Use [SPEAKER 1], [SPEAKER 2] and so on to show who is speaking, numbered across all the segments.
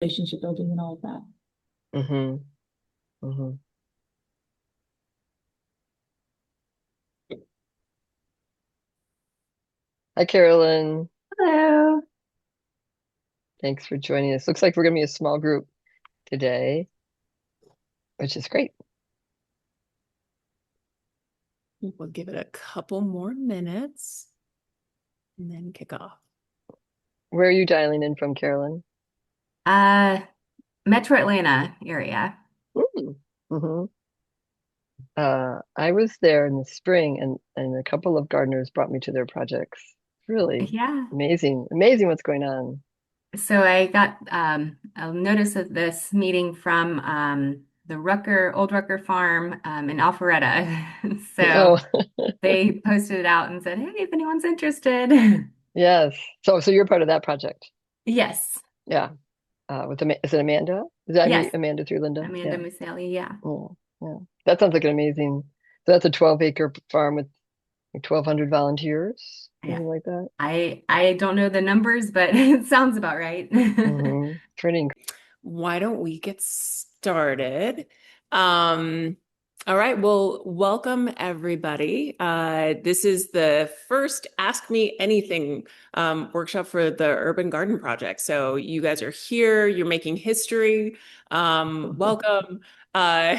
[SPEAKER 1] relationship building and all of that.
[SPEAKER 2] Mm-hmm. Mm-hmm. Hi, Carolyn.
[SPEAKER 3] Hello.
[SPEAKER 2] Thanks for joining us. Looks like we're going to be a small group today, which is great.
[SPEAKER 3] We'll give it a couple more minutes and then kick off.
[SPEAKER 2] Where are you dialing in from, Carolyn?
[SPEAKER 4] Uh, Metro Atlanta area.
[SPEAKER 2] Mm-hmm. I was there in the spring, and a couple of gardeners brought me to their projects. Really
[SPEAKER 4] Yeah.
[SPEAKER 2] amazing, amazing what's going on.
[SPEAKER 4] So I got a notice of this meeting from the Old Rucker Farm in Alpharetta. So
[SPEAKER 2] Oh,
[SPEAKER 4] they posted it out and said, "Hey, if anyone's interested."
[SPEAKER 2] yes. So you're part of that project.
[SPEAKER 4] Yes.
[SPEAKER 2] Yeah. Is it Amanda? Did I
[SPEAKER 4] Yes.
[SPEAKER 2] meet Amanda through Linda?
[SPEAKER 4] Amanda
[SPEAKER 2] Yeah.
[SPEAKER 4] Museli. Yeah.
[SPEAKER 2] Oh, yeah. That sounds like an amazing. So that's a 12-acre farm with like 1,200 volunteers,
[SPEAKER 4] Yeah.
[SPEAKER 2] something like that.
[SPEAKER 4] I don't know the numbers, but it sounds about right.
[SPEAKER 2] Mm-hmm. Pretty
[SPEAKER 3] Why don't we get started? Um, all right, well, welcome everybody. This is the first Ask Me Anything workshop for the Urban Garden Project. So you guys are here, you're making history. Welcome. Uh,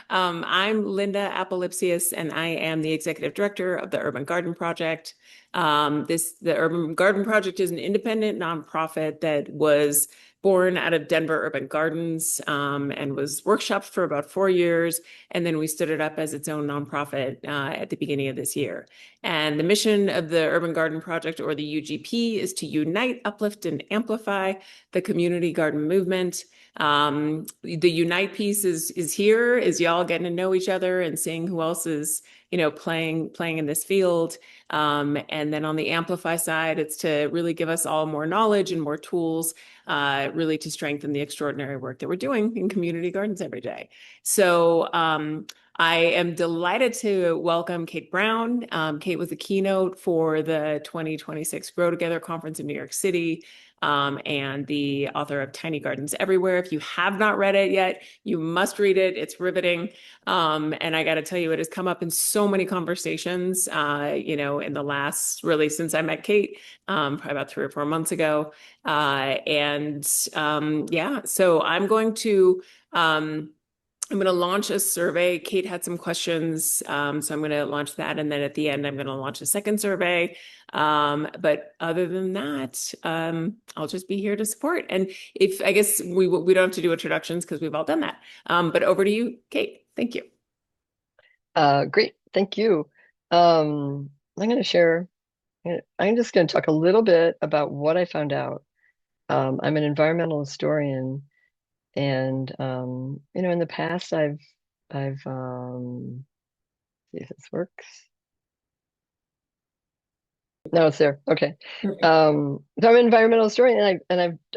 [SPEAKER 3] I'm Linda Apolipsius, and I am the executive director of the Urban Garden Project. The Urban Garden Project is an independent nonprofit that was born out of Denver Urban Gardens and was workshopped for about 4 years. And then we stood it up as its own nonprofit at the beginning of this year. And the mission of the Urban Garden Project, or the UGP, is to unite, uplift, and amplify the community garden movement. The unite piece is here, is y'all getting to know each other and seeing who else is, playing in this field. And then on the amplify side, it's to really give us all more knowledge and more tools, really to strengthen the extraordinary work that we're doing in community gardens every day. So I am delighted to welcome Kate Brown. Kate was the keynote for the 2026 Grow Together conference in New York City. And the author of Tiny Gardens Everywhere. If you have not read it yet, you must read it. It's riveting. And I got to tell you, it has come up in so many conversations, in the last, really, since I met Kate, probably about 3 or 4 months ago. Yeah, so I'm going to launch a survey. Kate had some questions, so I'm going to launch that. And then at the end, I'm going to launch a second survey. But other than that, I'll just be here to support. And I guess we don't have to do introductions because we've all done that. But over to you, Kate. Thank you.
[SPEAKER 2] great. Thank you. I'm going to share. I'm just going to talk a little bit about what I found out. I'm an environmental historian, and in the past, I've see if this works. No, it's there. Okay.
[SPEAKER 1] Perfect.
[SPEAKER 2] So I'm an environmental historian,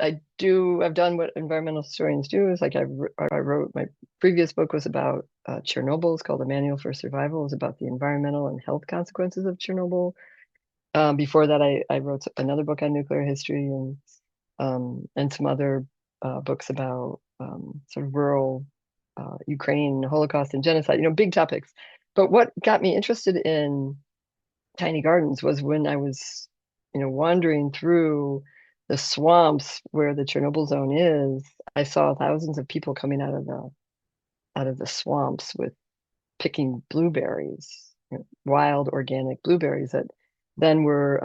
[SPEAKER 2] I've done what environmental historians do. Is like I wrote my previous book was about Chernobyl. It's called A Manual for Survival. It was about the environmental and health consequences of Chernobyl. Before that, I wrote another book on nuclear history and some other books about sort of rural Ukraine, Holocaust, and genocide. Big topics. But what got me interested in tiny gardens was when I was, wandering through the swamps where the Chernobyl zone is. I saw thousands of people coming out of the swamps with picking blueberries, wild organic blueberries that then were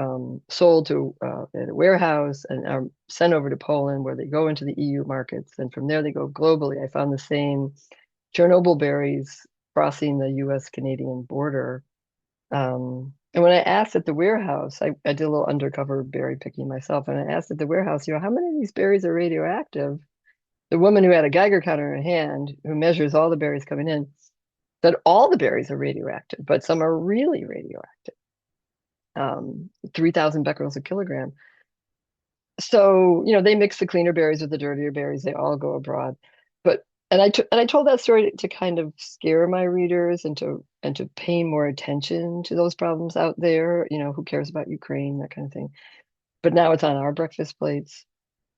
[SPEAKER 2] sold to at a warehouse and are sent over to Poland, where they go into the EU markets, and from there they go globally. I found the same Chernobyl berries crossing the U.S.-Canadian border. And when I asked at the warehouse, I did a little undercover berry picking myself, and I asked at the warehouse, how many of these berries are radioactive? The woman who had a Geiger counter in her hand, who measures all the berries coming in, said all the berries are radioactive, but some are really radioactive. 3,000 becquerels a kilogram. So, they mix the cleaner berries with the dirtier berries. They all go abroad. But and I told that story to kind of scare my readers and to pay more attention to those problems out there. Who cares about Ukraine, that kind of thing. But now it's on our breakfast plates.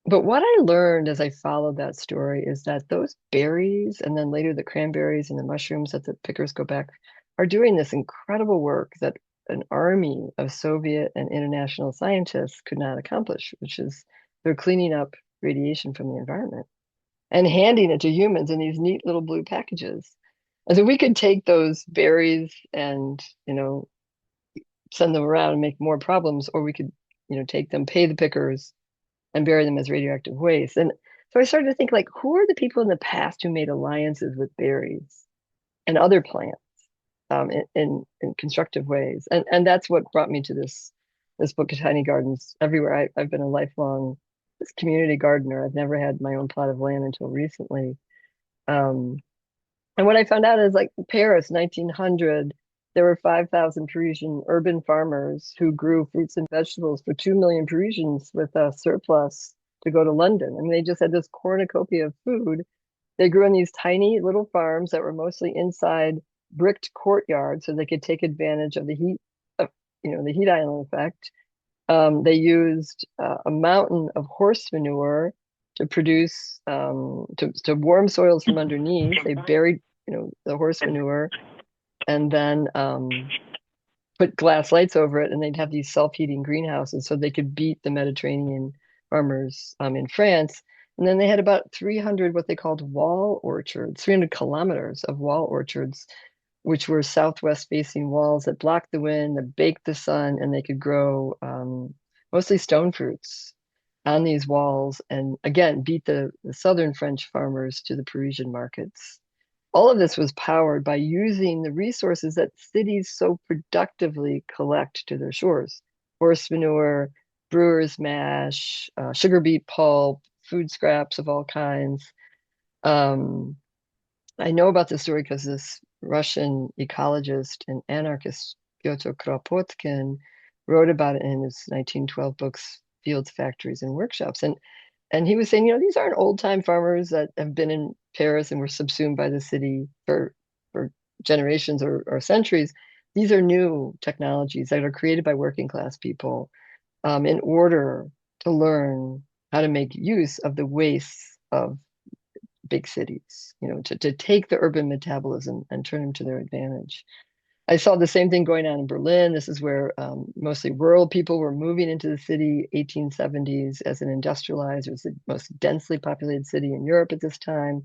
[SPEAKER 2] But what I learned as I followed that story is that those berries and then later the cranberries and the mushrooms that the pickers go back are doing this incredible work that an army of Soviet and international scientists could not accomplish, which is they're cleaning up radiation from the environment and handing it to humans in these neat little blue packages. And so we could take those berries and, send them around and make more problems, or we could, take them, pay the pickers and bury them as radioactive waste. And so I started to think like, who are the people in the past who made alliances with berries and other plants in constructive ways? And that's what brought me to this book of tiny gardens everywhere. I've been a lifelong this community gardener. I've never had my own plot of land until recently. Um, and what I found out is like Paris, 1900, there were 5,000 Parisian urban farmers who grew fruits and vegetables for 2 million Parisians with a surplus to go to London. I mean, they just had this cornucopia of food. They grew in these tiny little farms that were mostly inside bricked courtyards so they could take advantage of the heat, of, the heat island effect. They used a mountain of horse manure to produce to warm soils from underneath. They buried, the horse manure and then put glass lights over it, and they'd have these self-heating greenhouses so they could beat the Mediterranean farmers in France. And then they had about 300 what they called wall orchards, 300 kilometers of wall orchards, which were southwest facing walls that blocked the wind, that baked the sun, and they could grow mostly stone fruits on these walls and again beat the southern French farmers to the Parisian markets. All of this was powered by using the resources that cities so productively collect to their shores: horse manure, brewer's mash, sugar beet pulp, food scraps of all kinds. Um, I know about this story because this Russian ecologist and anarchist Pyotr Kropotkin wrote about it in his 1912 books, Fields, Factories, and Workshops. And he was saying, these aren't old time farmers that have been in Paris and were subsumed by the city for generations or centuries. These are new technologies that are created by working class people in order to learn how to make use of the wastes of big cities, to take the urban metabolism and turn them to their advantage. I saw the same thing going on in Berlin. This is where mostly rural people were moving into the city, 1870s, as an industrialized. It was the most densely populated city in Europe at this time.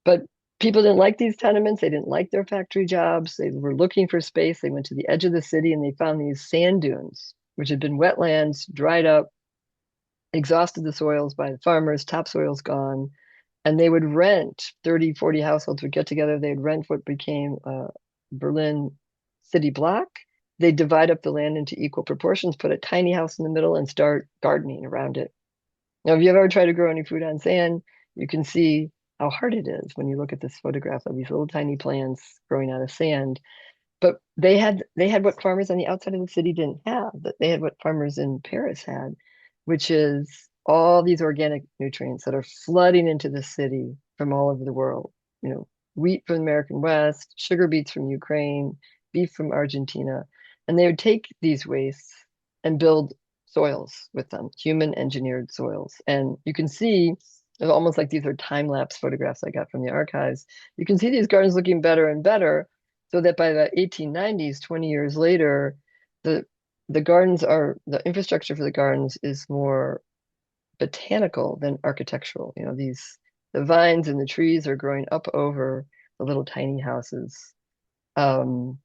[SPEAKER 2] But people didn't like these tenements. They didn't like their factory jobs. They were looking for space. They went to the edge of the city and they found these sand dunes, which had been wetlands, dried up, exhausted the soils by the farmers, topsoil's gone. And they would rent, 30, 40 households would get together. They'd rent what became Berlin city block. They'd divide up the land into equal proportions, put a tiny house in the middle, and start gardening around it. Now, if you've ever tried to grow any food on sand, you can see how hard it is when you look at this photograph of these little tiny plants growing out of sand. But they had what farmers on the outside of the city didn't have. That they had what farmers in Paris had, which is all these organic nutrients that are flooding into the city from all over the world. Wheat from the American West, sugar beets from Ukraine, beef from Argentina, and they would take these wastes and build soils with them, human engineered soils. And you can see, it's almost like these are time lapse photographs I got from the archives. You can see these gardens looking better and better, so that by the 1890s, 20 years later, the the infrastructure for the gardens is more botanical than architectural. The vines and the trees are growing up over the little tiny houses. Um,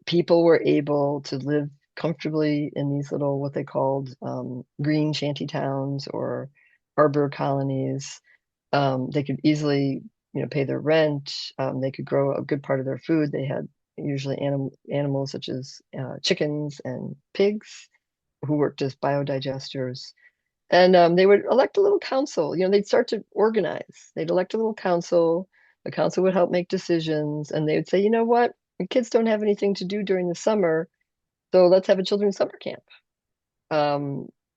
[SPEAKER 2] People were able to live comfortably in these little, what they called green shanty towns or harbor colonies. They could easily, pay their rent. They could grow a good part of their food. They had usually animals such as chickens and pigs who worked as biodigesters. And they would elect a little council. They'd start to organize. They'd elect a little council. The council would help make decisions, and they would say, you know what? The kids don't have anything to do during the summer, so let's have a children's summer camp.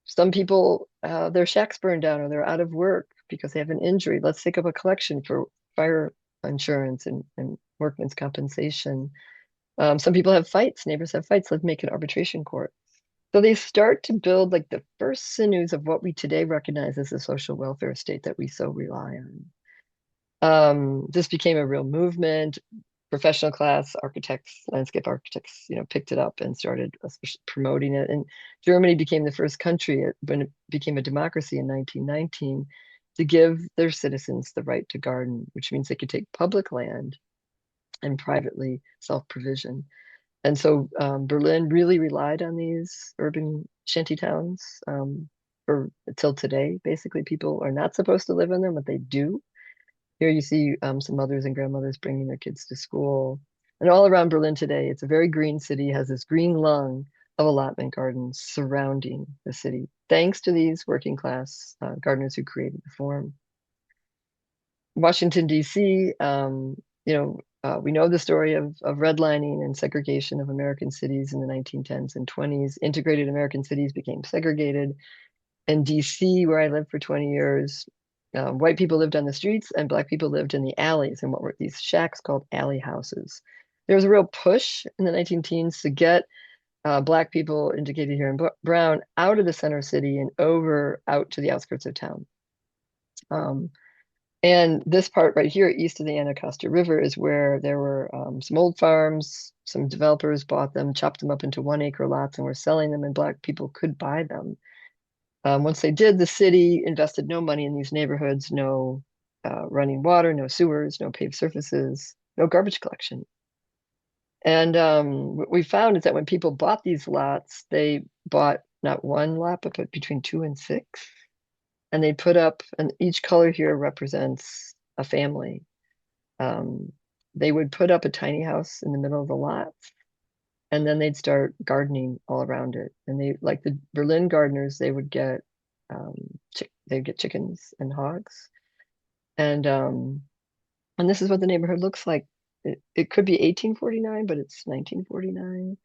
[SPEAKER 2] Some people, their shacks burned down or they're out of work because they have an injury. Let's take up a collection for fire insurance and workman's compensation. Some people have fights, neighbors have fights. Let's make an arbitration court. So they start to build like the first sinews of what we today recognize as the social welfare state that we so rely on. This became a real movement. Professional class architects, landscape architects, picked it up and started promoting it. And Germany became the first country when it became a democracy in 1919 to give their citizens the right to garden, which means they could take public land and privately self-provision. And so Berlin really relied on these urban shanty towns for till today. Basically, people are not supposed to live in them, but they do. Here you see some mothers and grandmothers bringing their kids to school. And all around Berlin today, it's a very green city, has this green lung of allotment gardens surrounding the city, thanks to these working class gardeners who created the form. Washington, D.C., we know the story of redlining and segregation of American cities in the 1910s and 20s. Integrated American cities became segregated. In DC, where I lived for 20 years, white people lived on the streets and black people lived in the alleys in what were these shacks called alley houses. There was a real push in the 19 teens to get black people, indicated here in brown, out of the center city and over out to the outskirts of town. And this part right here, east of the Anacostia River, is where there were some old farms. Some developers bought them, chopped them up into 1 acre lots, and were selling them, and black people could buy them. Once they did, the city invested no money in these neighborhoods, no running water, no sewers, no paved surfaces, no garbage collection. And what we found is that when people bought these lots, they bought not one lot, but between 2 and 6. And they put up, and each color here represents a family. They would put up a tiny house in the middle of the lots, and then they'd start gardening all around it. And they, like the Berlin gardeners, they would get they'd get chickens and hogs, and this is what the neighborhood looks like. It could be 1849, but it's 1949.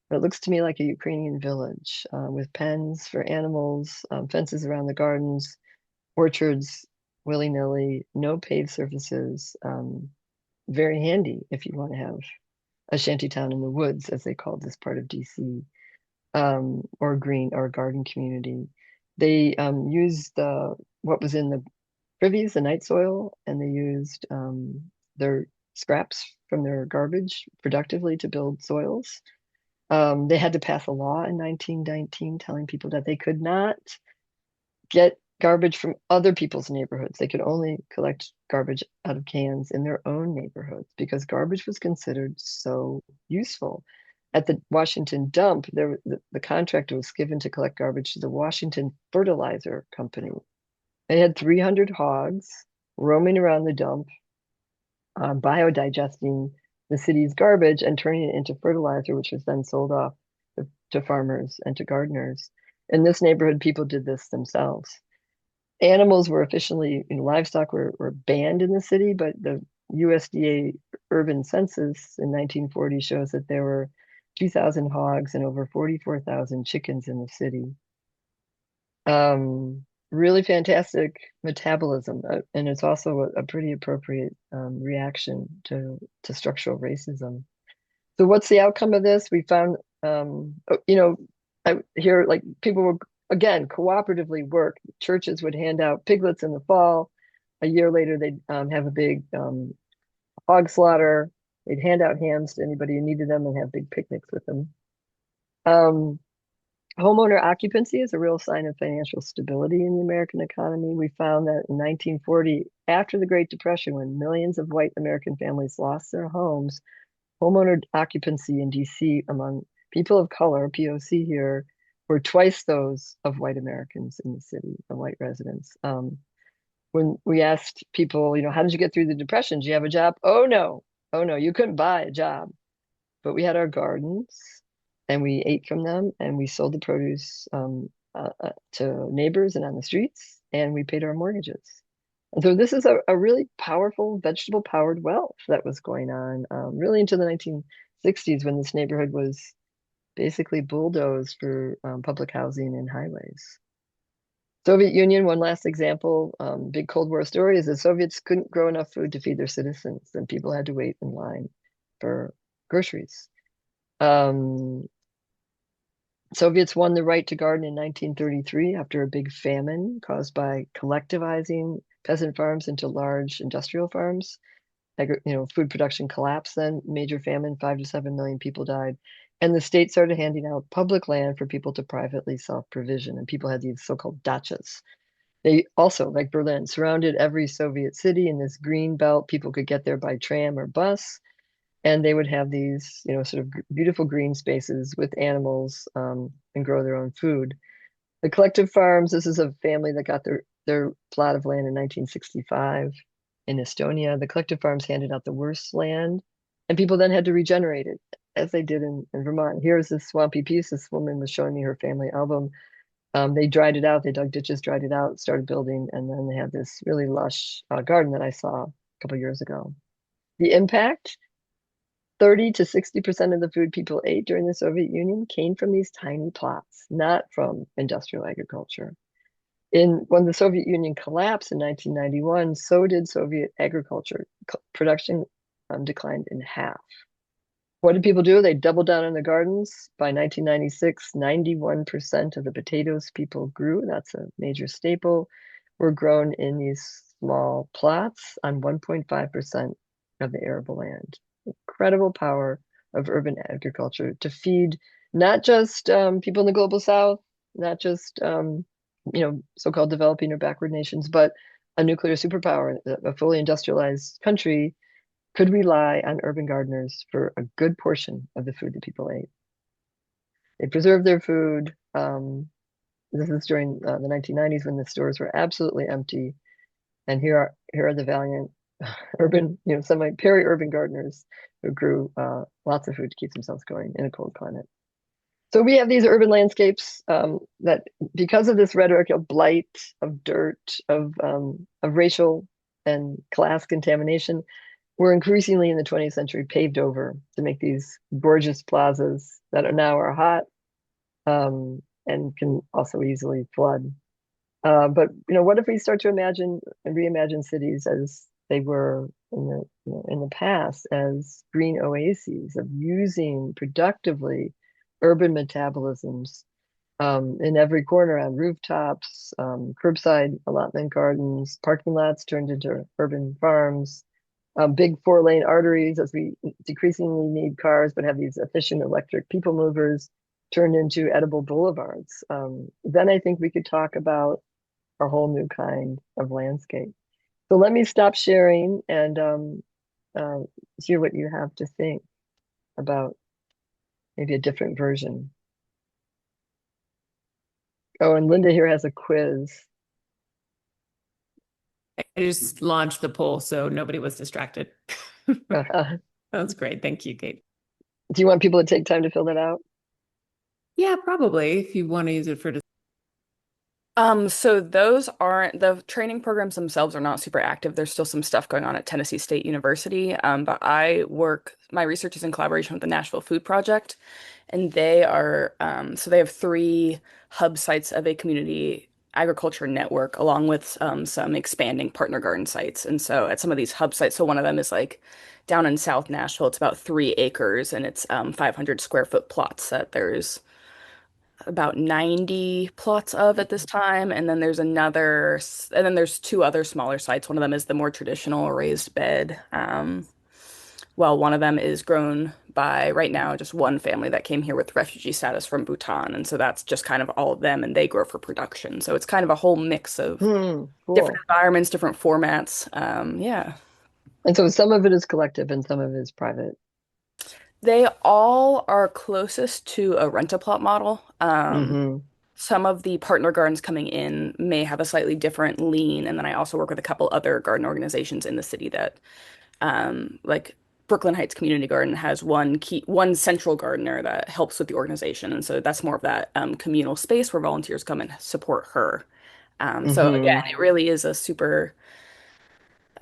[SPEAKER 2] But it looks to me like a Ukrainian village with pens for animals, fences around the gardens, orchards willy-nilly, no paved surfaces. Very handy if you want to have a shanty town in the woods, as they called this part of DC, or green or garden community. They used what was in the privies, the night soil, and they used their scraps from their garbage productively to build soils. They had to pass a law in 1919 telling people that they could not get garbage from other people's neighborhoods. They could only collect garbage out of cans in their own neighborhoods because garbage was considered so useful. At the Washington dump, the contract was given to collect garbage to the Washington Fertilizer Company. They had 300 hogs roaming around the dump, biodigesting the city's garbage and turning it into fertilizer, which was then sold off to farmers and to gardeners. In this neighborhood, people did this themselves. Animals were officially, livestock were banned in the city, but the USDA urban census in 1940 shows that there were 2,000 hogs and over 44,000 chickens in the city. Really fantastic metabolism, and it's also a pretty appropriate reaction to structural racism. So what's the outcome of this? We found, I hear like people will, again, cooperatively work. Churches would hand out piglets in the fall. A year later, they'd have a big hog slaughter. They'd hand out hams to anybody who needed them and have big picnics with them. Homeowner occupancy is a real sign of financial stability in the American economy. We found that in 1940, after the Great Depression, when millions of white American families lost their homes, homeowner occupancy in DC among people of color, POC here, were twice those of white Americans in the city, the white residents. When we asked people, how did you get through the Depression? Do you have a job? Oh no, you couldn't buy a job. But we had our gardens and we ate from them and we sold the produce to neighbors and on the streets, and we paid our mortgages. And so this is a really powerful vegetable-powered wealth that was going on really into the 1960s, when this neighborhood was basically bulldozed for public housing and highways. Soviet Union, one last example, big Cold War story, is the Soviets couldn't grow enough food to feed their citizens, and people had to wait in line for groceries. Soviets won the right to garden in 1933 after a big famine caused by collectivizing peasant farms into large industrial farms. Food production collapsed then, major famine, 5 to 7 million people died. And the state started handing out public land for people to privately self-provision. And people had these so-called dachas. They also, like Berlin, surrounded every Soviet city in this green belt. People could get there by tram or bus. And they would have these, sort of beautiful green spaces with animals and grow their own food. The collective farms, this is a family that got their plot of land in 1965 in Estonia. The collective farms handed out the worst land, and people then had to regenerate it, as they did in Vermont. Here's this swampy piece. This woman was showing me her family album. They dried it out. They dug ditches, dried it out, started building, and then they had this really lush garden that I saw a couple years ago. The impact, 30 to 60% of the food people ate during the Soviet Union came from these tiny plots, not from industrial agriculture. When the Soviet Union collapsed in 1991, so did Soviet agriculture. Production declined in half. What did people do? They doubled down on the gardens. By 1996, 91% of the potatoes people grew, that's a major staple, were grown in these small plots on 1.5% of the arable land. Incredible power of urban agriculture to feed not just people in the global south, not just so-called developing or backward nations, but a nuclear superpower, a fully industrialized country could rely on urban gardeners for a good portion of the food that people ate. They preserved their food. This is during the 1990s when the stores were absolutely empty. And here are the valiant urban, semi-peri-urban gardeners who grew lots of food to keep themselves going in a cold climate. So we have these urban landscapes that, because of this rhetoric of blight, of dirt, of racial and class contamination, were increasingly in the 20th century paved over to make these gorgeous plazas that are hot and can also easily flood. But what if we start to imagine and reimagine cities as they were in the past, as green oases of using productively urban metabolisms in every corner, on rooftops, curbside allotment gardens, parking lots turned into urban farms, big 4-lane arteries as we decreasingly need cars, but have these efficient electric people movers turned into edible boulevards. Then I think we could talk about a whole new kind of landscape. So let me stop sharing and hear what you have to think about maybe a different version. Oh, and Linda here has a quiz.
[SPEAKER 3] I just launched the poll so nobody was distracted. That's great. Thank you, Kate.
[SPEAKER 2] Do you want people to take time to fill that out?
[SPEAKER 3] Yeah, probably if you want to use it for.
[SPEAKER 1] So those aren't the training programs themselves are not super active. There's still some stuff going on at Tennessee State University. But my research is in collaboration with the Nashville Food Project, and they are, so they have 3 hub sites of a community agriculture network, along with some expanding partner garden sites. And so at some of these hub sites, so one of them is like down in South Nashville. It's about 3 acres, and it's 500 square foot plots that there's about 90 plots of at this time. And then there's 2 other smaller sites. One of them is the more traditional raised bed. Well, one of them is grown by right now just one family that came here with refugee status from Bhutan. And so that's just kind of all of them, and they grow for production. So it's kind of a whole mix of
[SPEAKER 2] Cool.
[SPEAKER 1] different environments, different formats. Yeah.
[SPEAKER 2] And so some of it is collective and some of it is private.
[SPEAKER 1] They all are closest to a rent-a-plot model.
[SPEAKER 2] Mm-hmm.
[SPEAKER 1] Some of the partner gardens coming in may have a slightly different lean. And then I also work with a couple other garden organizations in the city that, like Brooklyn Heights Community Garden has one central gardener that helps with the organization. And so that's more of that communal space where volunteers come and support her. So again,
[SPEAKER 2] Mm-hmm.
[SPEAKER 1] it really is a super,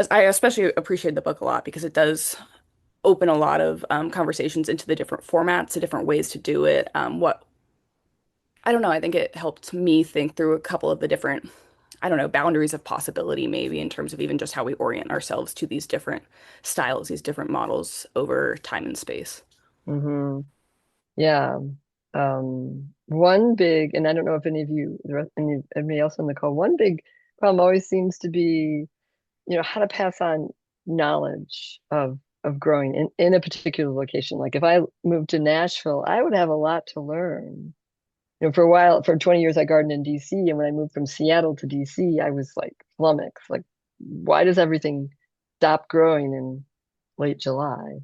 [SPEAKER 1] I especially appreciate the book a lot because it does open a lot of conversations into the different formats, the different ways to do it. I don't know, I think it helped me think through a couple of the different, I don't know, boundaries of possibility, maybe in terms of even just how we orient ourselves to these different styles, these different models over time and space.
[SPEAKER 2] Mm-hmm. Yeah. one big, and I don't know if any of you, anybody else on the call, one big problem always seems to be, how to pass on knowledge of growing in a particular location. Like if I moved to Nashville, I would have a lot to learn. For a while, for 20 years, I gardened in DC. And when I moved from Seattle to DC, I was like flummoxed. Like, why does everything stop growing in late July?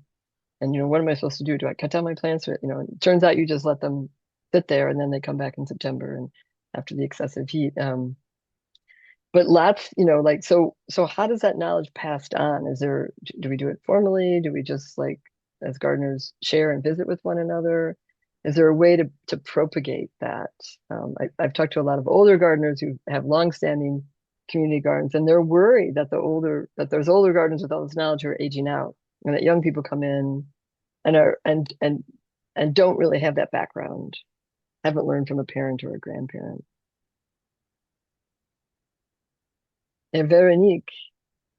[SPEAKER 2] And, what am I supposed to do? Do I cut down my plants? Or, it turns out you just let them sit there and then they come back in September and after the excessive heat. But lots, like, so how does that knowledge passed on? Do we do it formally? Do we just like, as gardeners, share and visit with one another? Is there a way to propagate that? I've talked to a lot of older gardeners who have longstanding community gardens, and they're worried that those older gardens with all this knowledge are aging out, and that young people come in and are and don't really have that background, haven't learned from a parent or a grandparent. And Veronique,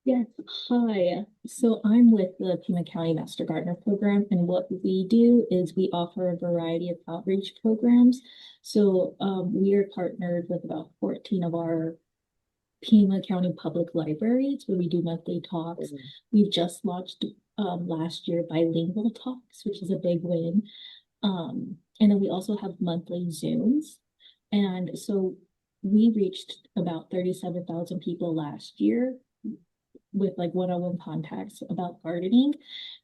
[SPEAKER 5] Yes, hi. So I'm with the Pima County Master Gardener Program, and what we do is we offer a variety of outreach programs. So we are partnered with about 14 of our Pima County public libraries where we do monthly talks. We've just launched last year bilingual talks, which is a big win. And then we also have monthly Zooms. And so we reached about 37,000 people last year with like one-on-one contacts about gardening.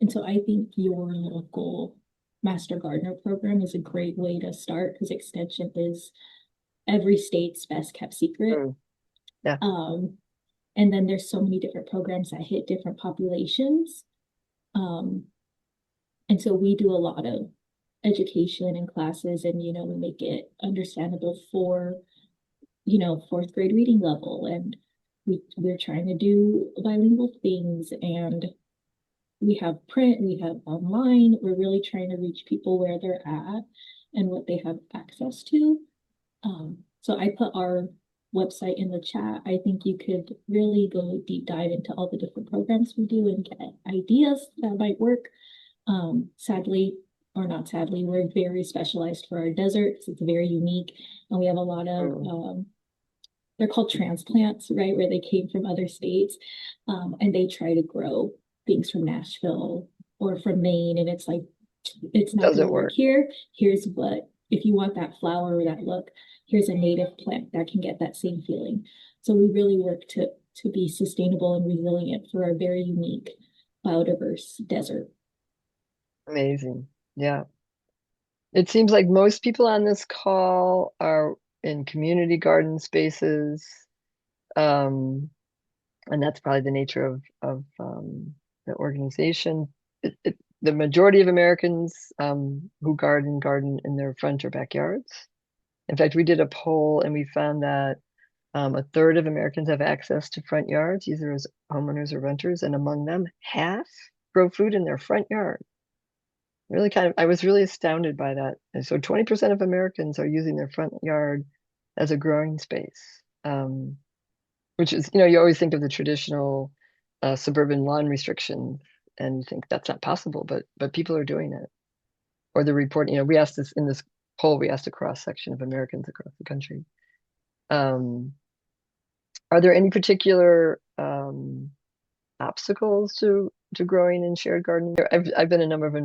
[SPEAKER 5] And so I think your local Master Gardener program is a great way to start because Extension is every state's best kept secret.
[SPEAKER 2] Yeah.
[SPEAKER 5] And then there's so many different programs that hit different populations. And so we do a lot of education and classes, and we make it understandable for fourth grade reading level, and we're trying to do bilingual things, and we have print, we have online. We're really trying to reach people where they're at and what they have access to. So I put our website in the chat. I think you could really go deep dive into all the different programs we do and get ideas that might work. Sadly, or not sadly, we're very specialized for our desert because it's very unique, and we have a lot of they're called transplants, right? Where they came from other states, and they try to grow things from Nashville or from Maine, and it's like it's not going to work here. Here's what if you want that flower or that look. Here's a native plant that can get that same feeling. So we really work to be sustainable and resilient for our very unique biodiverse desert.
[SPEAKER 2] Amazing. Yeah. It seems like most people on this call are in community garden spaces. And that's probably the nature of the organization. The majority of Americans who garden in their front or backyards. In fact, we did a poll and we found that a third of Americans have access to front yards, either as homeowners or renters, and among them, half grow food in their front yard. Really I was really astounded by that. And so 20% of Americans are using their front yard as a growing space, which is, you always think of the traditional suburban lawn restriction and you think that's not possible, but people are doing it. Or the report, we asked this in this poll, we asked a cross section of Americans across the country. Are there any particular obstacles to growing in shared gardening? I've been a member of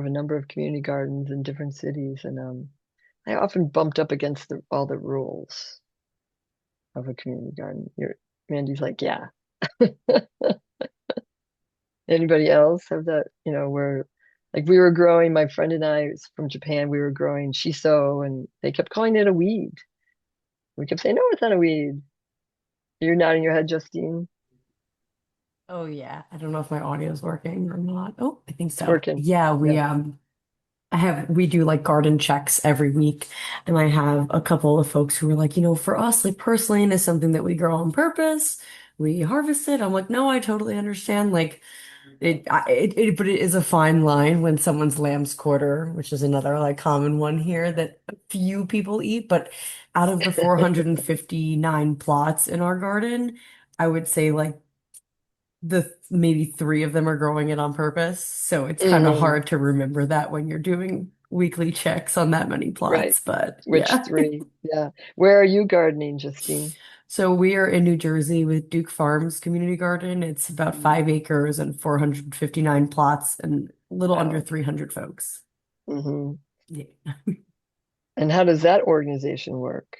[SPEAKER 2] a number of community gardens in different cities, and I often bumped up against all the rules of a community garden. Randy's like, yeah. Anybody else have that? Where like we were growing, my friend and I from Japan, we were growing shiso, and they kept calling it a weed. We kept saying, no, it's not a weed. You're nodding your head, Justine.
[SPEAKER 6] Oh yeah. I don't know if my audio is working or not. Oh, I think so.
[SPEAKER 2] Working.
[SPEAKER 6] Yeah, we do like garden checks every week, and I have a couple of folks who are like, for us, like purslane is something that we grow on purpose. We harvest it. I'm like, no, I totally understand. Like but it is a fine line when someone's lamb's quarter, which is another like common one here that a few people eat. But out of the 459 plots in our garden, I would say like maybe three of them are growing it on purpose. So it's kind of hard to remember that when you're doing weekly checks on that many
[SPEAKER 2] Right.
[SPEAKER 6] plots, but
[SPEAKER 2] Which
[SPEAKER 6] yeah.
[SPEAKER 2] three? Yeah. Where are you gardening, Justine?
[SPEAKER 6] So we are in New Jersey with Duke Farms Community Garden. It's about
[SPEAKER 2] Mm.
[SPEAKER 6] 5 acres and 459 plots and a little under
[SPEAKER 2] Wow.
[SPEAKER 6] 300 folks.
[SPEAKER 2] Hmm.
[SPEAKER 6] Yeah.
[SPEAKER 2] And how does that organization work?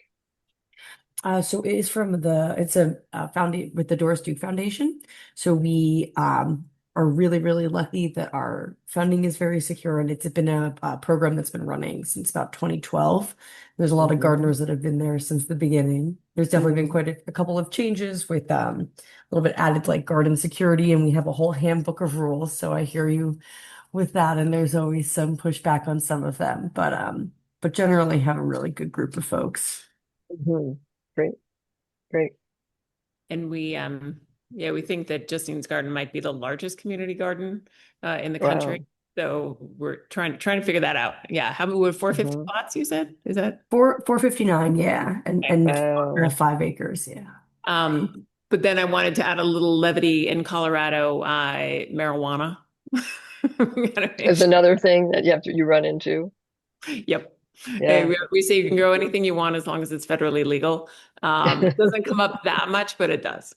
[SPEAKER 6] So it is from it's a founded with the Doris Duke Foundation. So we are really, really lucky that our funding is very secure, and it's been a program that's been running since about 2012. There's a lot of
[SPEAKER 2] Hmm.
[SPEAKER 6] gardeners that have been there since the beginning. There's definitely been
[SPEAKER 2] Hmm.
[SPEAKER 6] quite a couple of changes with a little bit added like garden security, and we have a whole handbook of rules. So I hear you with that, and there's always some pushback on some of them, but generally have a really good group of folks.
[SPEAKER 2] Hmm. Great, great.
[SPEAKER 3] And yeah, we think that Justine's Garden might be the largest community garden in the country.
[SPEAKER 2] Wow.
[SPEAKER 3] So we're trying to figure that out. Yeah, how many with 450
[SPEAKER 2] Hmm.
[SPEAKER 3] plots, you said? Is that?
[SPEAKER 6] 459, yeah, and
[SPEAKER 2] Wow.
[SPEAKER 6] 5 acres, yeah.
[SPEAKER 3] But then I wanted to add a little levity in Colorado, marijuana. We gotta make
[SPEAKER 2] Is
[SPEAKER 3] sure.
[SPEAKER 2] another thing that you run into.
[SPEAKER 3] Yep. Hey,
[SPEAKER 2] Yeah.
[SPEAKER 3] we say you can grow anything you want as long as it's federally legal. It doesn't come up that much, but it does.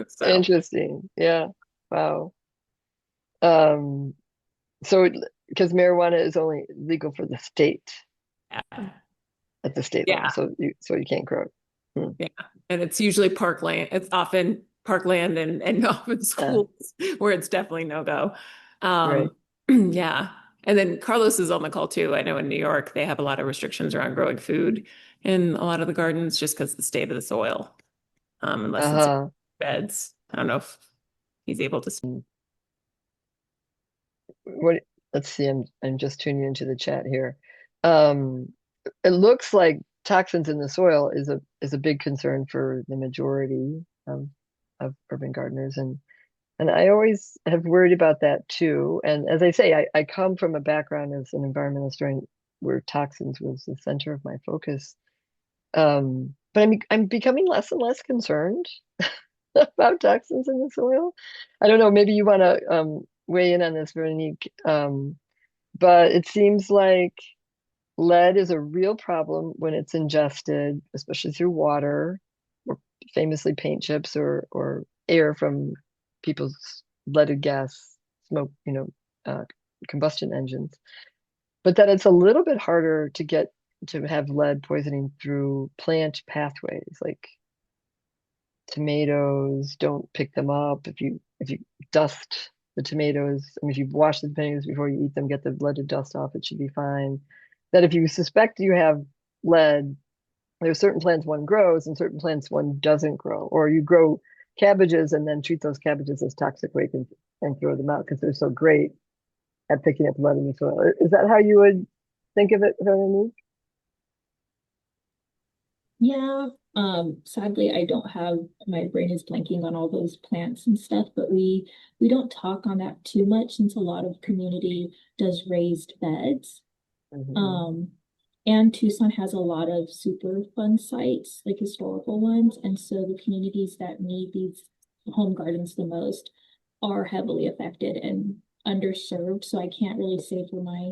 [SPEAKER 3] So
[SPEAKER 2] Interesting. Yeah. Wow. Um, so because marijuana is only legal for the state
[SPEAKER 3] yeah.
[SPEAKER 2] at the state level,
[SPEAKER 3] Yeah.
[SPEAKER 2] so you can't grow it. Hmm.
[SPEAKER 3] Yeah. And it's usually parkland. It's often parkland and often
[SPEAKER 2] Yeah.
[SPEAKER 3] schools where it's definitely no go.
[SPEAKER 2] Right.
[SPEAKER 3] Yeah. And then Carlos is on the call too. I know in New York, they have a lot of restrictions around growing food in a lot of the gardens just because of the state of the soil. Unless it's
[SPEAKER 2] Uh-huh.
[SPEAKER 3] beds. I don't know if he's able to.
[SPEAKER 2] What? Let's see. I'm just tuning into the chat here. Um, it looks like toxins in the soil is a big concern for the majority of urban gardeners, and I always have worried about that too. And as I say, I come from a background as an environmental historian where toxins was the center of my focus. But I'm becoming less and less concerned about toxins in the soil. I don't know, maybe you want to weigh in on this, Veronique. But it seems like lead is a real problem when it's ingested, especially through water, or famously paint chips or air from people's leaded gas smoke, combustion engines. But that it's a little bit harder to have lead poisoning through plant pathways, like tomatoes. Don't pick them up if you dust the tomatoes. I mean, if you wash the tomatoes before you eat them, get the leaded dust off, it should be fine. That if you suspect you have lead, there's certain plants one grows and certain plants one doesn't grow, or you grow cabbages and then treat those cabbages as toxic waste and throw them out because they're so great at picking up lead in the soil. Is that how you would think of it, Veronique?
[SPEAKER 5] Yeah, sadly, I don't have my brain is blanking on all those plants and stuff, but we don't talk on that too much since a lot of community does raised beds.
[SPEAKER 2] Mm-hmm.
[SPEAKER 5] Um, and Tucson has a lot of super fun sites, like historical ones, and so the communities that need these home gardens the most are heavily affected and underserved. So I can't really say for my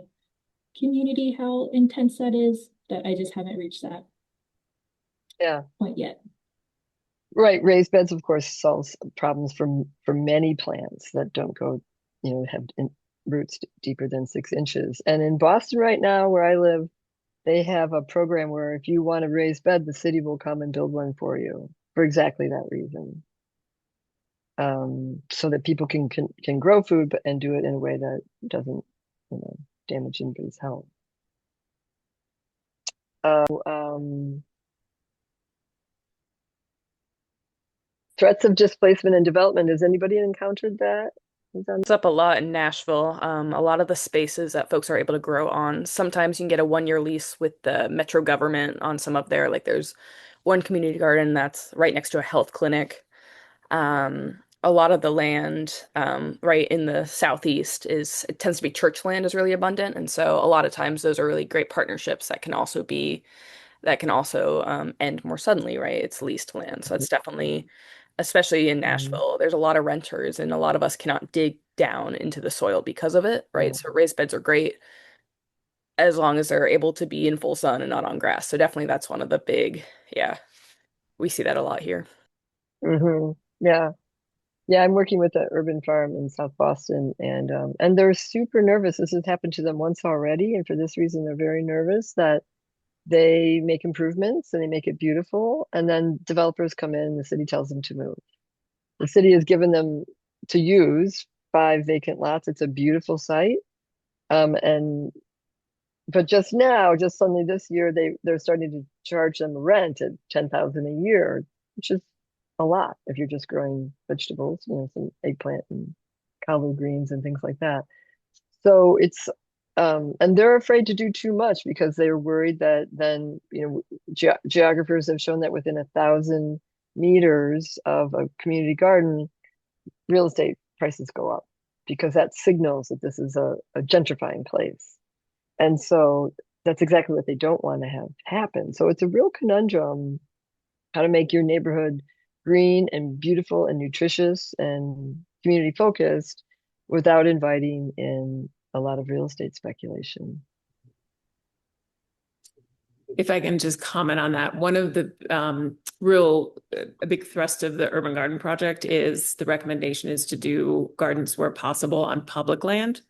[SPEAKER 5] community how intense that is, that I just haven't reached that
[SPEAKER 2] Yeah.
[SPEAKER 5] point yet.
[SPEAKER 2] Right. Raised beds, of course, solves problems for many plants that don't go, have roots deeper than 6 inches. And in Boston right now, where I live, they have a program where if you want a raised bed, the city will come and build one for you for exactly that reason. So that people can grow food and do it in a way that doesn't, damage anybody's health. Threats of displacement and development. Has anybody encountered that?
[SPEAKER 1] It's up a lot in Nashville. A lot of the spaces that folks are able to grow on. Sometimes you can get a 1 year lease with the metro government on some of their, like there's one community garden that's right next to a health clinic. A lot of the land, right in the southeast it tends to be church land is really abundant. And so a lot of times those are really great partnerships that can also end more suddenly, right? It's leased land. So it's definitely, especially in
[SPEAKER 2] Mhm.
[SPEAKER 1] Nashville, there's a lot of renters and a lot of us cannot dig down into the soil because of it, right?
[SPEAKER 2] Yeah.
[SPEAKER 1] So raised beds are great. as long as they're able to be in full sun and not on grass. So definitely that's one of the big, yeah, we see that a lot here.
[SPEAKER 2] Yeah. Yeah, I'm working with an urban farm in South Boston, and they're super nervous. This has happened to them once already, and for this reason, they're very nervous that they make improvements and they make it beautiful, and then developers come in and the city tells them to move. The city has given them to use 5 vacant lots. It's a beautiful site. And but just now, just suddenly this year, they're starting to charge them rent at 10,000 a year, which is a lot if you're just growing vegetables, some eggplant and collard greens and things like that. So it's and they're afraid to do too much because they're worried that then, geographers have shown that within 1,000 meters of a community garden, real estate prices go up because that signals that this is a gentrifying place. And so that's exactly what they don't want to have happen. So it's a real conundrum how to make your neighborhood green and beautiful and nutritious and community focused without inviting in a lot of real estate speculation.
[SPEAKER 3] If I can just comment on that, one of the a big thrust of the Urban Garden Project is the recommendation is to do gardens where possible on public land.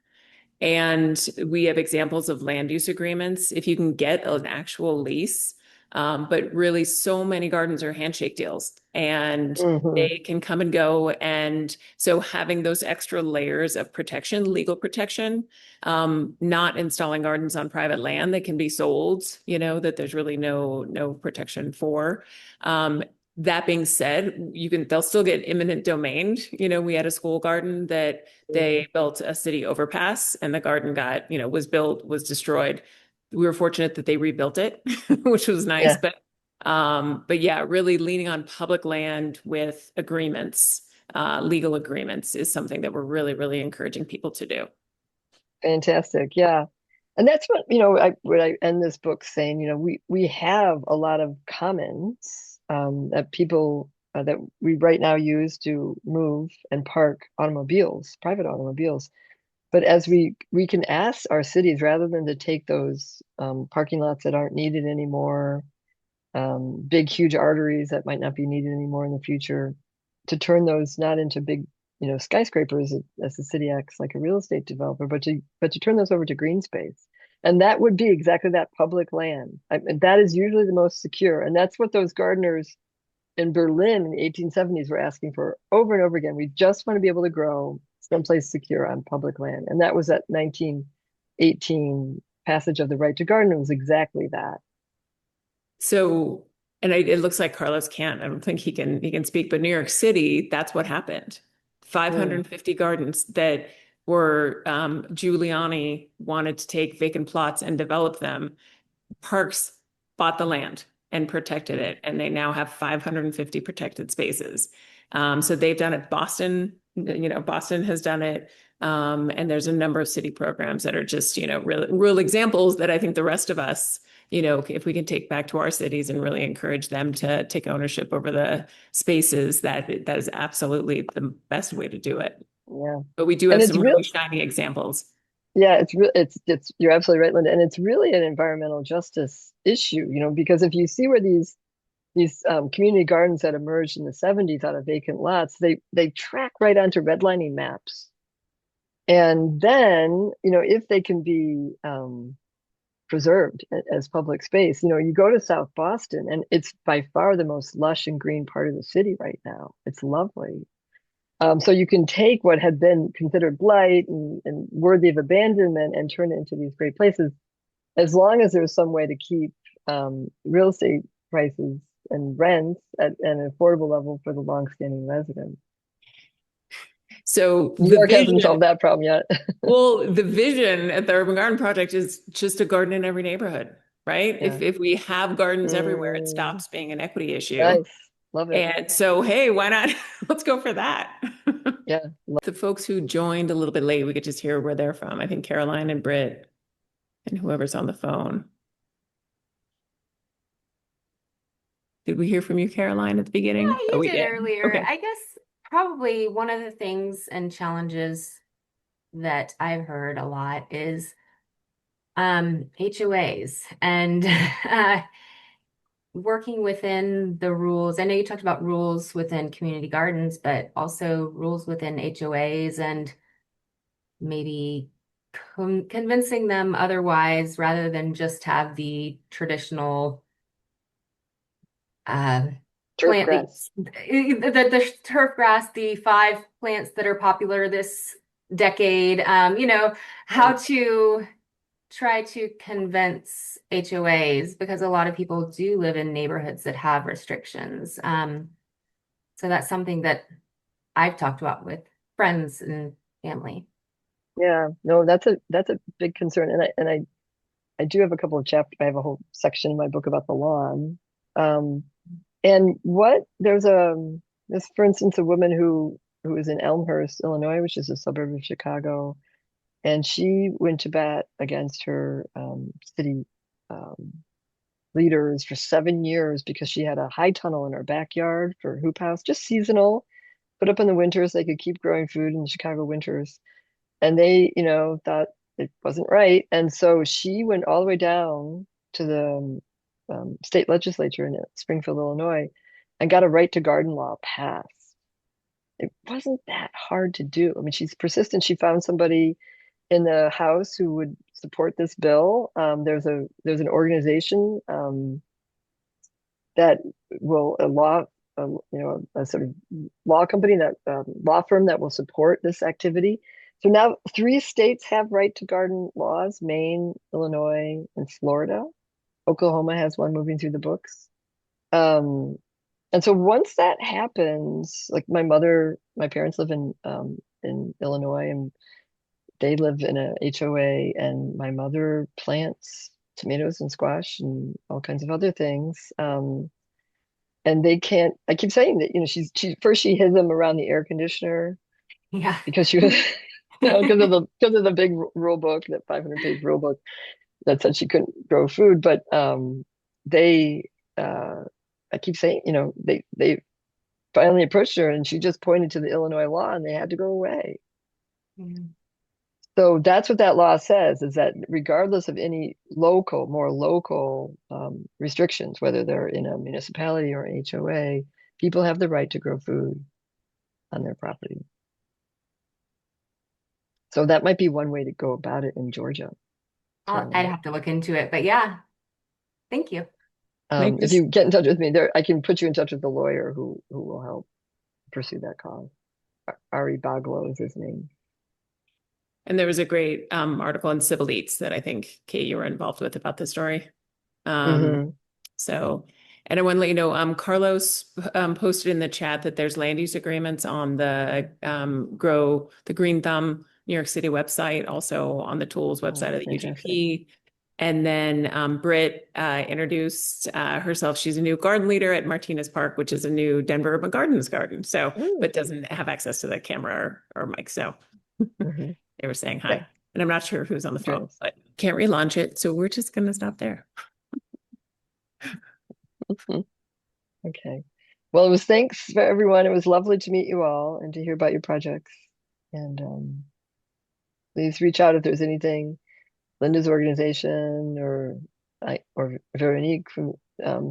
[SPEAKER 3] And we have examples of land use agreements if you can get an actual lease. But really, so many gardens are handshake deals and they can come and go. And so having those extra layers of protection, legal protection, not installing gardens on private land that can be sold, that there's really no protection for. That being said, they'll still get eminent domain. We had a school garden that they built a city overpass and the garden was destroyed. We were fortunate that they rebuilt it, which was nice.
[SPEAKER 2] Yeah.
[SPEAKER 3] But yeah, really leaning on public land with agreements, legal agreements is something that we're really, really encouraging people to do.
[SPEAKER 2] Fantastic. Yeah. And that's what I end this book saying, we have a lot of commons that people that we right now use to move and park automobiles, private automobiles. But as we can ask our cities, rather than to take those parking lots that aren't needed anymore, big, huge arteries that might not be needed anymore in the future, to turn those not into big, skyscrapers as the city acts like a real estate developer, but to turn those over to green space. And that would be exactly that public land. And that is usually the most secure. And that's what those gardeners in Berlin in the 1870s were asking for over and over again. We just want to be able to grow someplace secure on public land. And that was that 1918 passage of the right to garden. It was exactly that.
[SPEAKER 3] So, and it looks like Carlos can't. I don't think he can speak, but New York City, that's what happened. 550 gardens that were Giuliani wanted to take vacant plots and develop them. Parks bought the land and protected it, and they now have 550 protected spaces. So they've done it. Boston has done it. And there's a number of city programs that are just, real examples that I think the rest of us, if we can take back to our cities and really encourage them to take ownership over the spaces, that is absolutely the best way to do it.
[SPEAKER 2] Yeah.
[SPEAKER 3] But we do have some really shiny examples.
[SPEAKER 2] Yeah, it's you're absolutely right, Linda. And it's really an environmental justice issue, because if you see where these community gardens that emerged in the 70s out of vacant lots, they track right onto redlining maps. And then, if they can be preserved as public space, you go to South Boston and it's by far the most lush and green part of the city right now. It's lovely. So you can take what had been considered blight and worthy of abandonment and turn it into these great places, as long as there's some way to keep real estate prices and rents at an affordable level for the longstanding residents.
[SPEAKER 3] So
[SPEAKER 2] New York hasn't solved that problem yet.
[SPEAKER 3] Well, the vision at the Urban Garden Project is just a garden in every neighborhood, right?
[SPEAKER 2] Yeah.
[SPEAKER 3] If we have gardens everywhere, it stops being an equity issue.
[SPEAKER 2] Nice. Love it.
[SPEAKER 3] And so, hey, why not? Let's go for that.
[SPEAKER 2] Yeah.
[SPEAKER 3] The folks who joined a little bit late, we could just hear where they're from. I think Caroline and Britt and whoever's on the phone. Did we hear from you, Caroline, at the beginning?
[SPEAKER 4] Yeah, you did earlier.
[SPEAKER 3] Okay.
[SPEAKER 4] I guess probably one of the things and challenges that I've heard a lot is HOAs and working within the rules. I know you talked about rules within community gardens, but also rules within HOAs and maybe convincing them otherwise rather than just have the traditional
[SPEAKER 2] Turf
[SPEAKER 4] plant
[SPEAKER 2] grass.
[SPEAKER 4] the turf grass, the 5 plants that are popular this decade, how to try to convince HOAs because a lot of people do live in neighborhoods that have restrictions. So that's something that I've talked about with friends and family.
[SPEAKER 2] Yeah, no, that's a big concern, and I do have a couple of chapters. I have a whole section in my book about the lawn. Um, and what there's for instance a woman who is in Elmhurst, Illinois, which is a suburb of Chicago, and she went to bat against her city um, leaders for 7 years because she had a high tunnel in her backyard for a hoop house, just seasonal, put up in the winters. They could keep growing food in the Chicago winters, and they, thought it wasn't right. And so she went all the way down to the state legislature in Springfield, Illinois, and got a right to garden law passed. It wasn't that hard to do. I mean, she's persistent. She found somebody in the House who would support this bill. There's an organization that will a law a sort of law company that law firm that will support this activity. So now 3 states have right to garden laws: Maine, Illinois, and Florida. Oklahoma has one moving through the books. Um, and so once that happens, like my parents live in Illinois, and they live in a HOA, and my mother plants tomatoes and squash and all kinds of other things. And they can't, I keep saying that, she first she hid them around the air conditioner
[SPEAKER 4] Yeah.
[SPEAKER 2] because she was, because of the big rule book, that 500-page rule book that said she couldn't grow food. But they, I keep saying, they finally approached her, and she just pointed to the Illinois law, and they had to go away.
[SPEAKER 4] Mm.
[SPEAKER 2] So that's what that law says, is that regardless of any more local restrictions, whether they're in a municipality or an HOA, people have the right to grow food on their property. So that might be one way to go about it in Georgia.
[SPEAKER 4] I'd have to look into it, but yeah, thank you.
[SPEAKER 2] If you get in touch with me, I can put you in touch with the lawyer who will help pursue that cause. Ari Baglo is his name.
[SPEAKER 3] And there was a great article in Siebel that I think, Kate, you were involved with about the story. So, and I want to let you know, Carlos posted in the chat that there's land use agreements on the Grow the Green Thumb New York City website, also on the tools website of the UGP. And then Britt introduced herself. She's a new garden leader at Martinez Park, which is a new Denver Urban Gardens garden. So, but doesn't have access to the camera or mic. So they were saying hi. Yeah. And I'm not sure who's on the phone, but can't relaunch it. So we're just going to stop there.
[SPEAKER 2] Okay. Well, thanks for everyone. It was lovely to meet you all and to hear about your projects. And please reach out if there's anything Linda's organization or Veronique from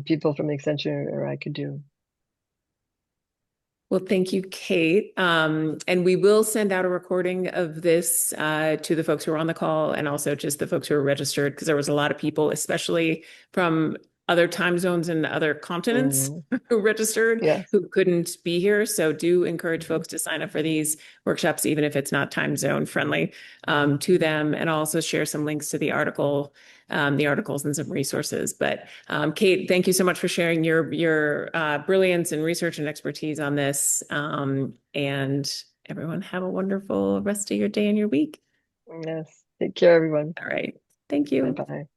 [SPEAKER 2] people from the Extension or I could do.
[SPEAKER 3] Well, thank you, Kate. And we will send out a recording of this to the folks who are on the call and also just the folks who are registered, because there was a lot of people, especially from other time zones and other continents who registered, who couldn't be here. So do encourage folks to sign up for these workshops, even if it's not time zone friendly to them, and also share some links to the articles and some resources. But Kate, thank you so much for sharing your brilliance and research and expertise on this. And everyone have a wonderful rest of your day and your week.
[SPEAKER 2] Yes. Take care, everyone.
[SPEAKER 3] All right. Thank you.
[SPEAKER 2] Bye-bye.